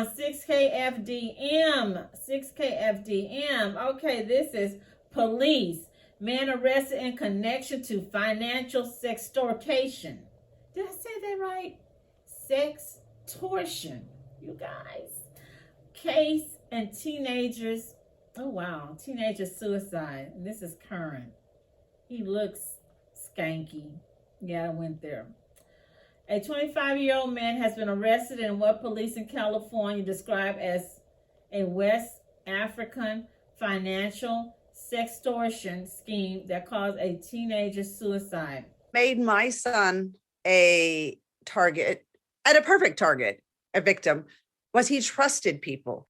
on 6KFDM. 6KFDM. Okay, this is police. Man arrested in connection to financial sextortion. Did I say that right? Sextortion, you guys. Case and teenagers. Oh, wow. Teenager suicide. And this is current. He looks skanky. Yeah, I went there. A 25-year-old man has been arrested in what police in California describe as a West African financial sextortion scheme that caused a teenager suicide. Made my son a target, and a perfect target, a victim, was he trusted people.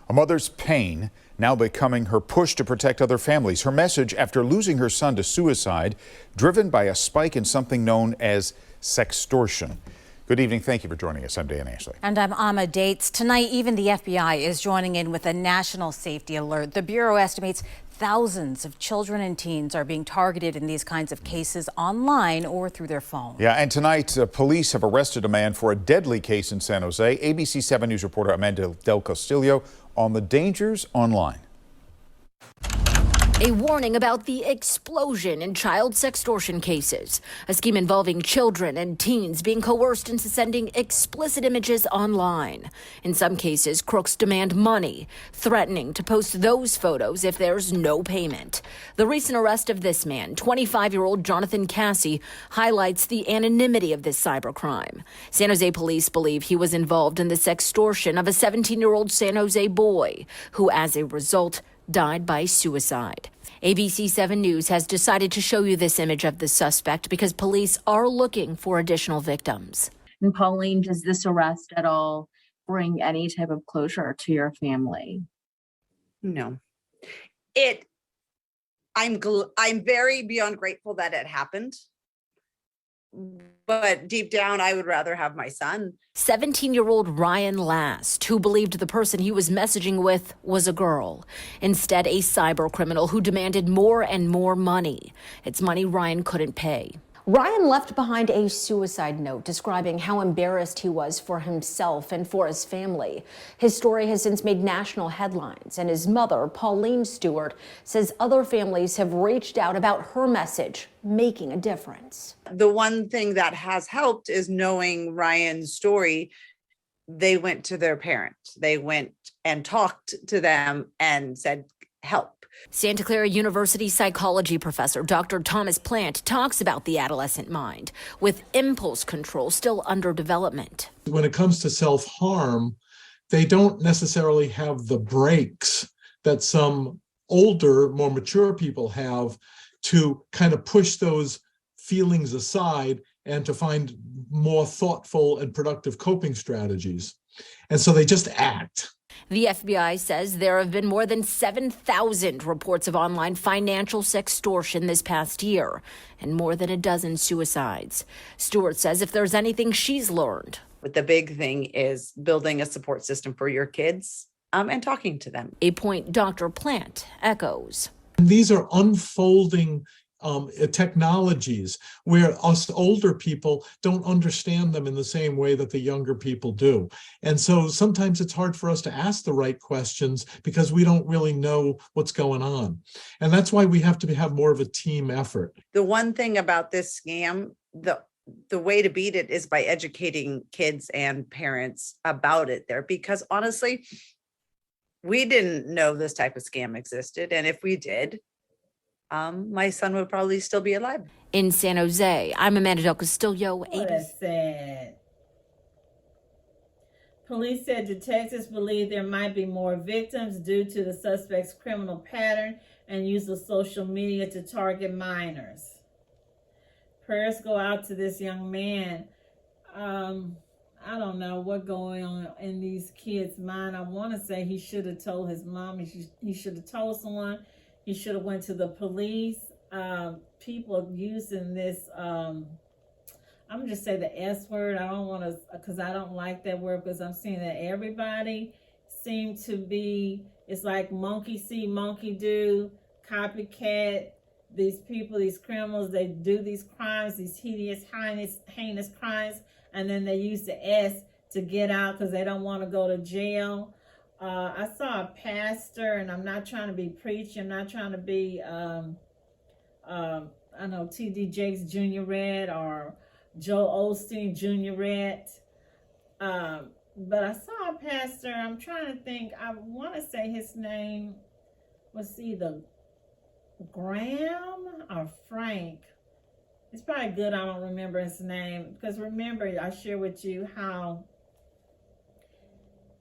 A mother's pain now becoming her push to protect other families. Her message after losing her son to suicide, driven by a spike in something known as sextortion. Good evening. Thank you for joining us. I'm Dan Ashley. And I'm Amma Dates. Tonight, even the FBI is joining in with a national safety alert. The Bureau estimates thousands of children and teens are being targeted in these kinds of cases online or through their phone. Yeah, and tonight, police have arrested a man for a deadly case in San Jose. ABC 7 News reporter Amanda Del Castillo on the dangers online. A warning about the explosion in child sextortion cases, a scheme involving children and teens being coerced into sending explicit images online. In some cases, crooks demand money, threatening to post those photos if there's no payment. The recent arrest of this man, 25-year-old Jonathan Kassi, highlights the anonymity of this cybercrime. San Jose police believe he was involved in the sextortion of a 17-year-old San Jose boy, who as a result died by suicide. ABC 7 News has decided to show you this image of the suspect because police are looking for additional victims. And Pauline, does this arrest at all bring any type of closure to your family? No. I'm very beyond grateful that it happened. But deep down, I would rather have my son. 17-year-old Ryan Last, who believed the person he was messaging with was a girl. Instead, a cyber criminal who demanded more and more money. It's money Ryan couldn't pay. Ryan left behind a suicide note describing how embarrassed he was for himself and for his family. His story has since made national headlines, and his mother, Pauline Stewart, says other families have reached out about her message making a difference. The one thing that has helped is knowing Ryan's story. They went to their parent. They went and talked to them and said, help. Santa Clara University psychology professor Dr. Thomas Plant talks about the adolescent mind, with impulse control still under development. When it comes to self-harm, they don't necessarily have the brakes that some older, more mature people have to kind of push those feelings aside and to find more thoughtful and productive coping strategies. And so they just act. The FBI says there have been more than 7,000 reports of online financial sextortion this past year and more than a dozen suicides. Stewart says if there's anything she's learned. But the big thing is building a support system for your kids and talking to them. A point Dr. Plant echoes. These are unfolding technologies where us older people don't understand them in the same way that the younger people do. And so sometimes it's hard for us to ask the right questions because we don't really know what's going on. And that's why we have to have more of a team effort. The one thing about this scam, the way to beat it is by educating kids and parents about it there, because honestly, we didn't know this type of scam existed. And if we did, my son would probably still be alive. In San Jose, I'm Amanda Del Castillo. What a sad. Police said detectives believe there might be more victims due to the suspect's criminal pattern and use of social media to target minors. Prayers go out to this young man. I don't know what's going on in these kids' mind. I want to say he should have told his mom. He should have told someone. He should have went to the police. People using this, I'm gonna just say the S word. I don't want to, because I don't like that word, because I'm seeing that everybody seem to be, it's like monkey see, monkey do, copycat. These people, these criminals, they do these crimes, these hideous, heinous crimes, and then they use the S to get out because they don't want to go to jail. I saw a pastor, and I'm not trying to be preachy. I'm not trying to be, I know T.D. Jakes Jr. read or Joe Osteen Jr. read. But I saw a pastor. I'm trying to think. I want to say his name was either Graham or Frank. It's probably good I don't remember his name, because remember I shared with you how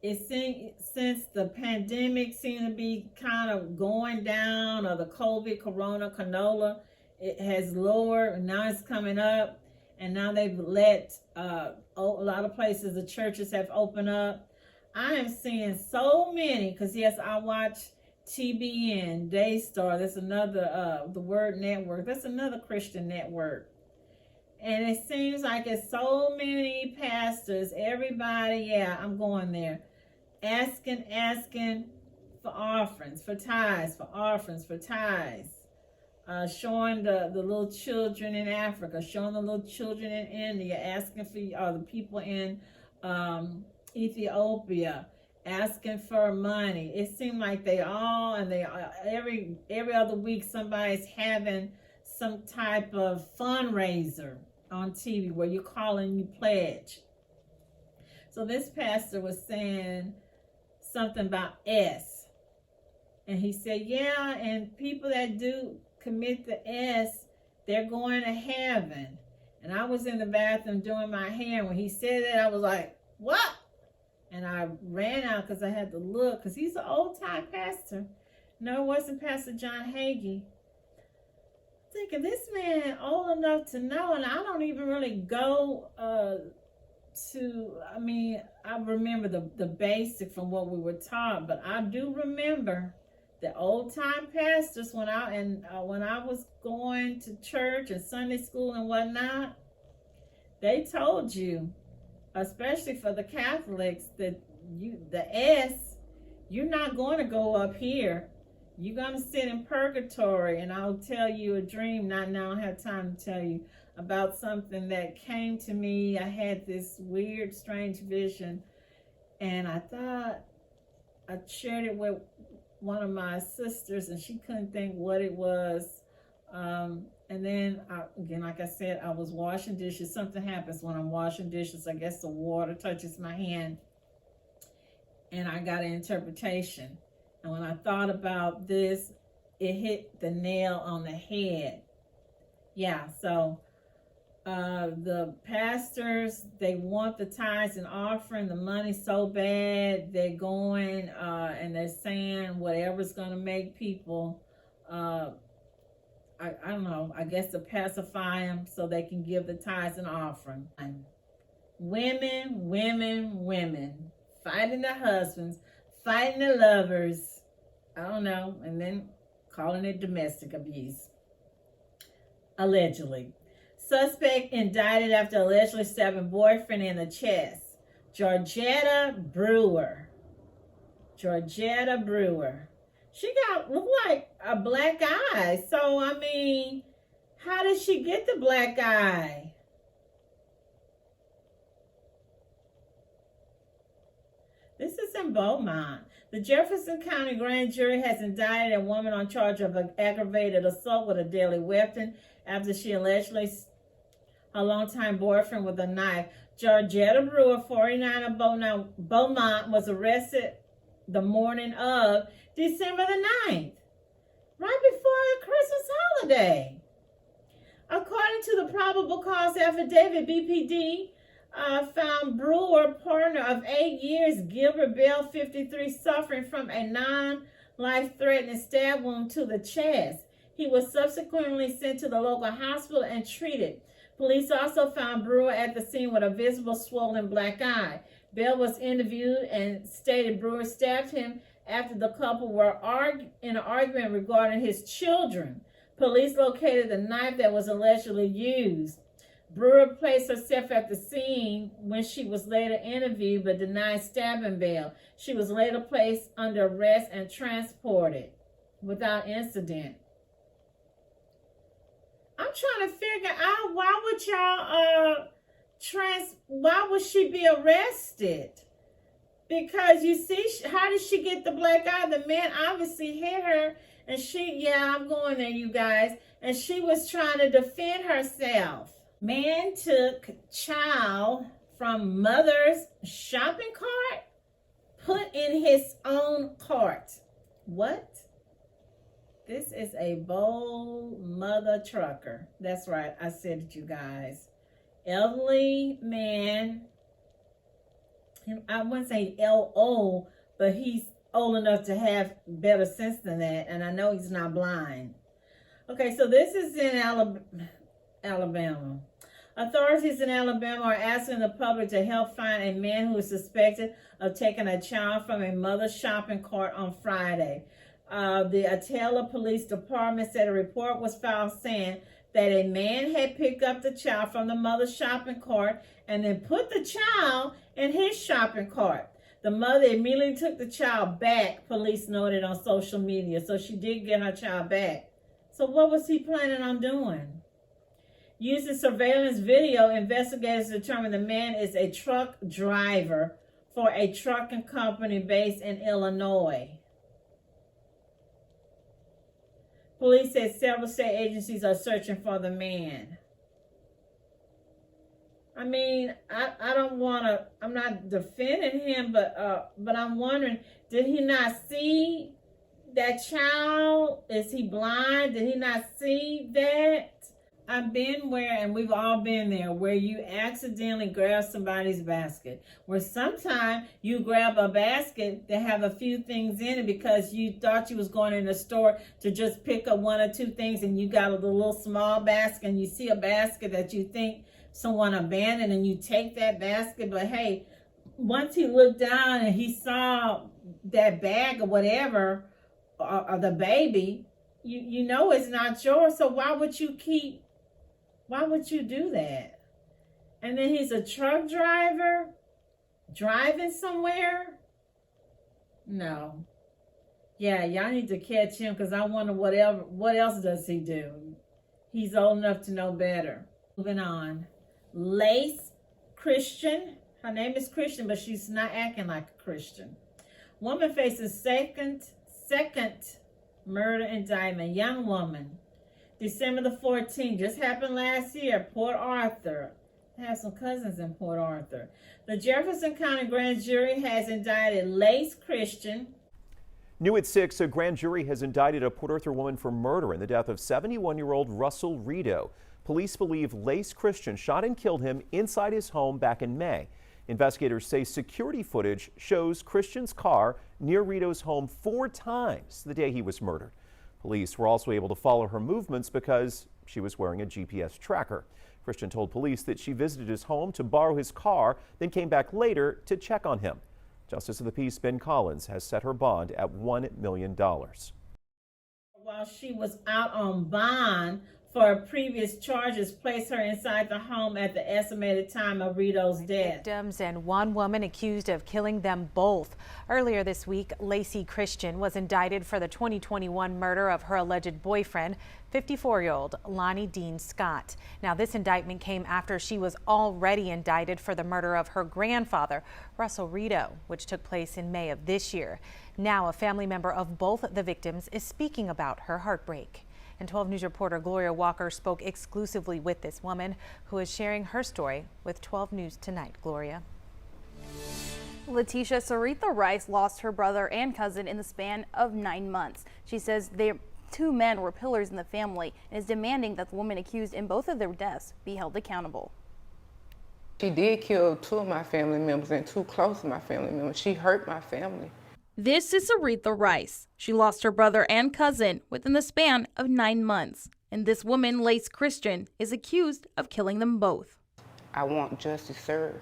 it seems since the pandemic seemed to be kind of going down, or the COVID, corona, canola, it has lowered, and now it's coming up, and now they've let a lot of places, the churches have opened up. I am seeing so many, because yes, I watch TBN, Daystar, that's another, the Word Network, that's another Christian network. And it seems like it's so many pastors, everybody, yeah, I'm going there, asking for offerings, for tithes, for offerings, for tithes. Showing the little children in Africa, showing the little children in India, asking for the people in Ethiopia, asking for money. It seemed like they all, and they every other week somebody's having some type of fundraiser on TV where you call and you pledge. So this pastor was saying something about S, and he said, yeah, and people that do commit the S, they're going to heaven. And I was in the bathroom doing my hair, and when he said that, I was like, what? And I ran out because I had to look, because he's an old-time pastor. No, it wasn't Pastor John Hagee. Thinking, this man old enough to know, and I don't even really go I mean, I remember the basic from what we were taught, but I do remember the old-time pastors when I was going to church and Sunday school and whatnot, they told you, especially for the Catholics, that the S, you're not going to go up here. You're going to sit in purgatory. And I'll tell you a dream, not now, I don't have time to tell you, about something that came to me. I had this weird, strange vision, and I thought I shared it with one of my sisters, and she couldn't think what it was. And then, again, like I said, I was washing dishes. Something happens when I'm washing dishes. I guess the water touches my hand, and I got an interpretation. And when I thought about this, it hit the nail on the head. Yeah, so the pastors, they want the tithes and offering, the money so bad, they're going and they're saying whatever's going to make people, I don't know, I guess to pacify them so they can give the tithes and offering. And women, fighting their husbands, fighting their lovers, I don't know, and then calling it domestic abuse. Allegedly. Suspect indicted after allegedly stabbing boyfriend in the chest. Georgetta Brewer. She looked like a black eye. So, I mean, how did she get the black eye? This is in Beaumont. The Jefferson County Grand Jury has indicted a woman on charge of aggravated assault with a deadly weapon after she allegedly her longtime boyfriend with a knife. Georgetta Brewer, 49 of Beaumont, was arrested the morning of December the 9th, right before the Christmas holiday. According to the probable cause affidavit, BPD found Brewer, partner of 8 years, Gilbert Bell, 53, suffering from a non-life-threatening stab wound to the chest. He was subsequently sent to the local hospital and treated. Police also found Brewer at the scene with a visible swollen black eye. Bell was interviewed and stated Brewer stabbed him after the couple were in an argument regarding his children. Police located the knife that was allegedly used. Brewer placed herself at the scene when she was later interviewed but denied stabbing Bell. She was later placed under arrest and transported without incident. I'm trying to figure out, why would y'all why would she be arrested? Because you see, how did she get the black eye? The man obviously hit her, and I'm going there, you guys. And she was trying to defend herself. Man took child from mother's shopping cart, put in his own cart. What? This is a bold mother trucker. That's right, I said it, you guys. Elderly man. I wouldn't say old, but he's old enough to have better sense than that, and I know he's not blind. Okay, so this is in Alabama. Authorities in Alabama are asking the public to help find a man who is suspected of taking a child from a mother's shopping cart on Friday. The Atala Police Department said a report was filed saying that a man had picked up the child from the mother's shopping cart and then put the child in his shopping cart. The mother immediately took the child back, police noted on social media. So she did get her child back. So what was he planning on doing? Using surveillance video, investigators determined the man is a truck driver for a trucking company based in Illinois. Police said several state agencies are searching for the man. I mean, I don't want to, I'm not defending him, but I'm wondering, did he not see that child? Is he blind? Did he not see that? I've been where, and we've all been there, where you accidentally grab somebody's basket. Where sometimes you grab a basket that have a few things in it because you thought you was going in the store to just pick up one or two things, and you got a little small basket, and you see a basket that you think someone abandoned, and you take that basket. But hey, once he looked down and he saw that bag or whatever, or the baby, you know it's not yours. So why would you do that? And then he's a truck driver driving somewhere? No. Yeah, y'all need to catch him, because I wonder what else does he do? He's old enough to know better. Moving on. Lace Christian. Her name is Christian, but she's not acting like a Christian. Woman faces second murder indictment. Young woman. December the 14th, just happened last year, Port Arthur. I have some cousins in Port Arthur. The Jefferson County Grand Jury has indicted Lace Christian. New at 6, a grand jury has indicted a Port Arthur woman for murder in the death of 71-year-old Russell Rito. Police believe Lace Christian shot and killed him inside his home back in May. Investigators say security footage shows Christian's car near Rito's home 4 times the day he was murdered. Police were also able to follow her movements because she was wearing a GPS tracker. Christian told police that she visited his home to borrow his car, then came back later to check on him. Justice of the Peace Ben Collins has set her bond at $1 million. While she was out on bond for previous charges, placed her inside the home at the estimated time of Rito's death. Victims and one woman accused of killing them both. Earlier this week, Lacy Christian was indicted for the 2021 murder of her alleged boyfriend, 54-year-old Lonnie Dean Scott. Now, this indictment came after she was already indicted for the murder of her grandfather, Russell Rito, which took place in May of this year. Now, a family member of both the victims is speaking about her heartbreak. And 12 News reporter Gloria Walker spoke exclusively with this woman, who is sharing her story with 12 News Tonight. Gloria. Letitia, Saritha Rice lost her brother and cousin in the span of 9 months. She says their 2 men were pillars in the family and is demanding that the woman accused in both of their deaths be held accountable. She did kill 2 of my family members and 2 close to my family members. She hurt my family. This is Saritha Rice. She lost her brother and cousin within the span of 9 months. And this woman, Lace Christian, is accused of killing them both. I want justice served.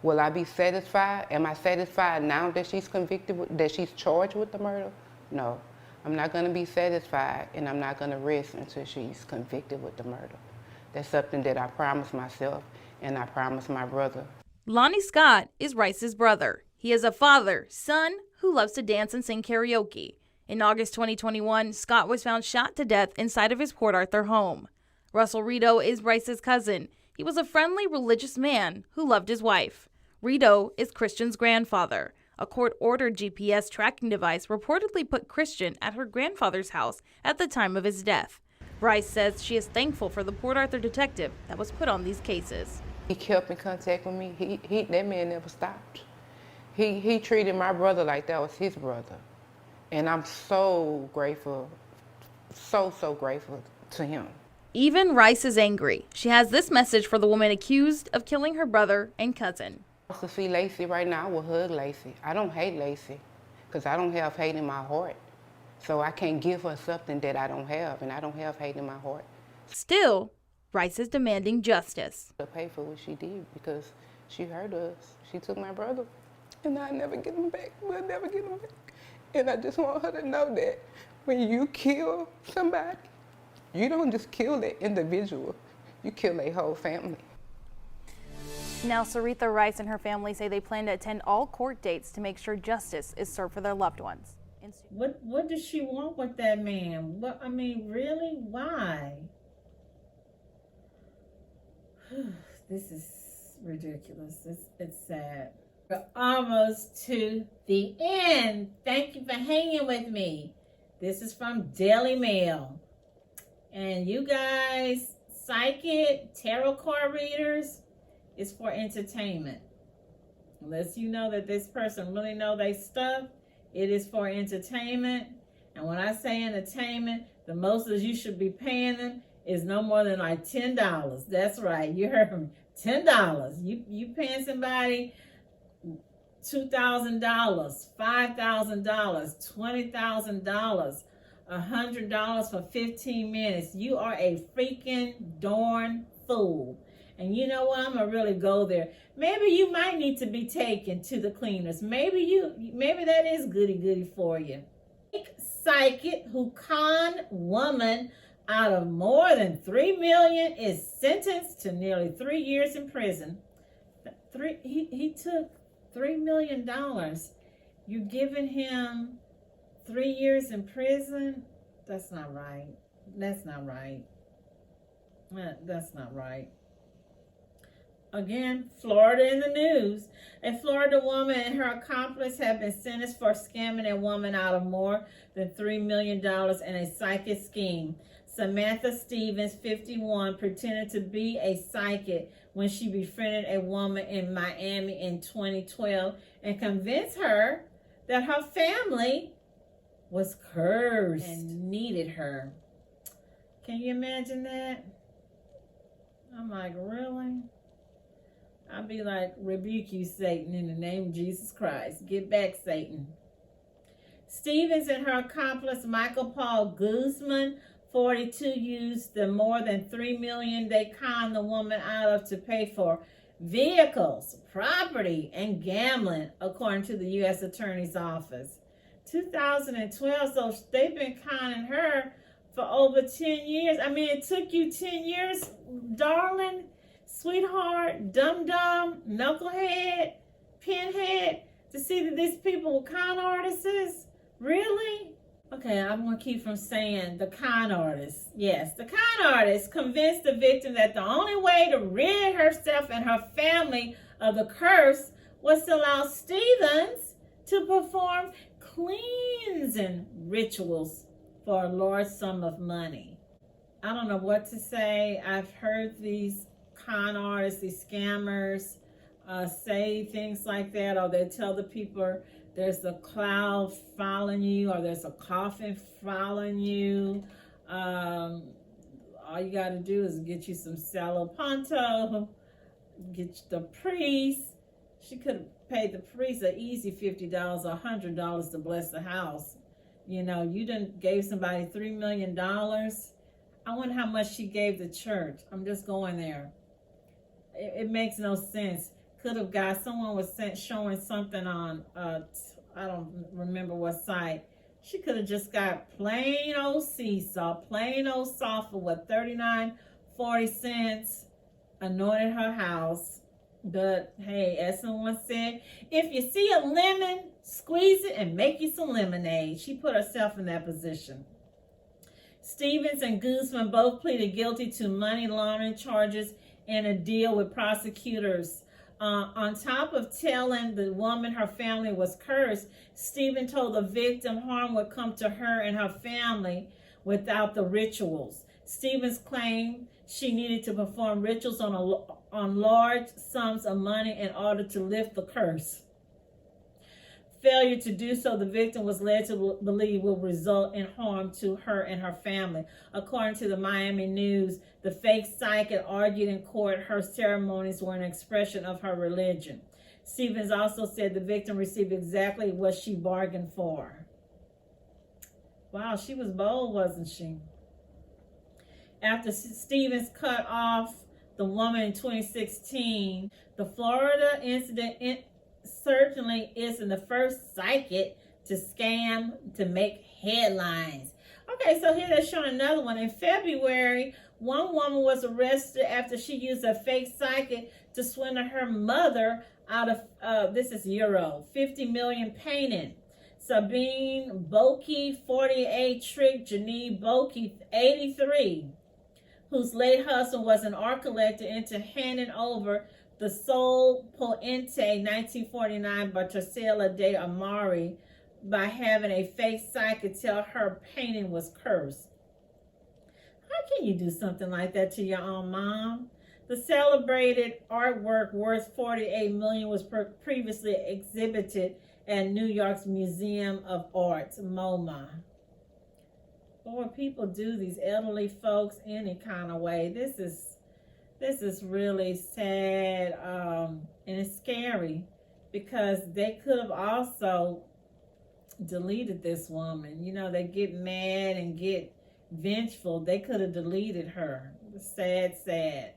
Will I be satisfied? Am I satisfied now that she's convicted, that she's charged with the murder? No, I'm not going to be satisfied, and I'm not going to rest until she's convicted with the murder. That's something that I promised myself, and I promised my brother. Lonnie Scott is Rice's brother. He is a father, son, who loves to dance and sing karaoke. In August 2021, Scott was found shot to death inside of his Port Arthur home. Russell Rito is Rice's cousin. He was a friendly, religious man who loved his wife. Rito is Christian's grandfather. A court-ordered GPS tracking device reportedly put Christian at her grandfather's house at the time of his death. Rice says she is thankful for the Port Arthur detective that was put on these cases. He kept in contact with me. That man never stopped. He treated my brother like that was his brother. And I'm so grateful, so grateful to him. Even Rice is angry. She has this message for the woman accused of killing her brother and cousin. To see Lacey right now, I will hug Lacey. I don't hate Lacey because I don't have hate in my heart. So I can't give her something that I don't have, and I don't have hate in my heart. Still, Rice is demanding justice. To pay for what she did because she hurt us. She took my brother, and I'll never get him back. We'll never get him back. And I just want her to know that when you kill somebody, you don't just kill that individual, you kill a whole family. Now, Sarita Rice and her family say they plan to attend all court dates to make sure justice is served for their loved ones. What does she want with that man? What, I mean, really? Why? This is ridiculous. It's sad. We're almost to the end. Thank you for hanging with me. This is from Daily Mail. And you guys, psychic, tarot card readers, it's for entertainment. Unless you know that this person really know their stuff, it is for entertainment. And when I say entertainment, the most that you should be paying them is no more than like $10. That's right, you heard me, $10. You paying somebody $2,000, $5,000, $20,000, $100 for 15 minutes. You are a freaking darn fool. And you know what? I'm gonna really go there. Maybe you might need to be taken to the cleaners. Maybe that is goody for you. Psychic who conned woman out of more than $3 million is sentenced to nearly 3 years in prison. He took $3 million. You're giving him 3 years in prison? That's not right. That's not right. That's not right. Again, Florida in the news. A Florida woman and her accomplice have been sentenced for scamming a woman out of more than $3 million in a psychic scheme. Samantha Stevens, 51, pretended to be a psychic when she befriended a woman in Miami in 2012 and convinced her that her family was cursed and needed her. Can you imagine that? I'm like, really? I'd be like, rebuke you, Satan, in the name of Jesus Christ. Get back, Satan. Stevens and her accomplice, Michael Paul Guzman, 42, used the more than $3 million they conned the woman out of to pay for vehicles, property, and gambling, according to the U.S. Attorney's Office. 2012, so they've been conning her for over 10 years. I mean, it took you 10 years, darling, sweetheart, dum-dum, knucklehead, pinhead, to see that these people were con artists? Really? Okay, I'm going to keep from saying the con artist. Yes, the con artist convinced the victim that the only way to rid herself and her family of the curse was to allow Stevens to perform cleansing rituals for a large sum of money. I don't know what to say. I've heard these con artists, these scammers, say things like that, or they tell the people there's a cloud following you, or there's a coffin following you. All you got to do is get you some Salo Ponto, get the priest. She could have paid the priest an easy $50 or $100 to bless the house. You know, you done gave somebody $3 million. I wonder how much she gave the church. I'm just going there. It makes no sense. Could have got, someone was showing something on, I don't remember what site. She could have just got plain old sea salt, plain old salt for what, 39.40 cents, anointed her house. But hey, as someone said, if you see a lemon, squeeze it and make you some lemonade. She put herself in that position. Stevens and Guzman both pleaded guilty to money laundering charges in a deal with prosecutors. On top of telling the woman her family was cursed, Stephen told the victim harm would come to her and her family without the rituals. Stevens claimed she needed to perform rituals on large sums of money in order to lift the curse. Failure to do so, the victim was led to believe, will result in harm to her and her family. According to the Miami News, the fake psychic argued in court her ceremonies were an expression of her religion. Stevens also said the victim received exactly what she bargained for. Wow, she was bold, wasn't she? After Stevens cut off the woman in 2016, the Florida incident certainly isn't the first psychic to scam to make headlines. Okay, so here they're showing another one. In February, one woman was arrested after she used a fake psychic to swindle her mother out of, this is Euro, 50 million painting. Sabine Bokey, 48, tricked Janine Bokey, 83, whose late husband was an art collector, into handing over the Sol Poente 1949 by Tercela de Amari by having a fake psychic tell her painting was cursed. How can you do something like that to your own mom? The celebrated artwork worth $48 million was previously exhibited at New York's Museum of Art, MoMA. Boy, people do these elderly folks any kind of way. This is really sad, and it's scary because they could have also deleted this woman. You know, they get mad and get vengeful. They could have deleted her. Sad, sad.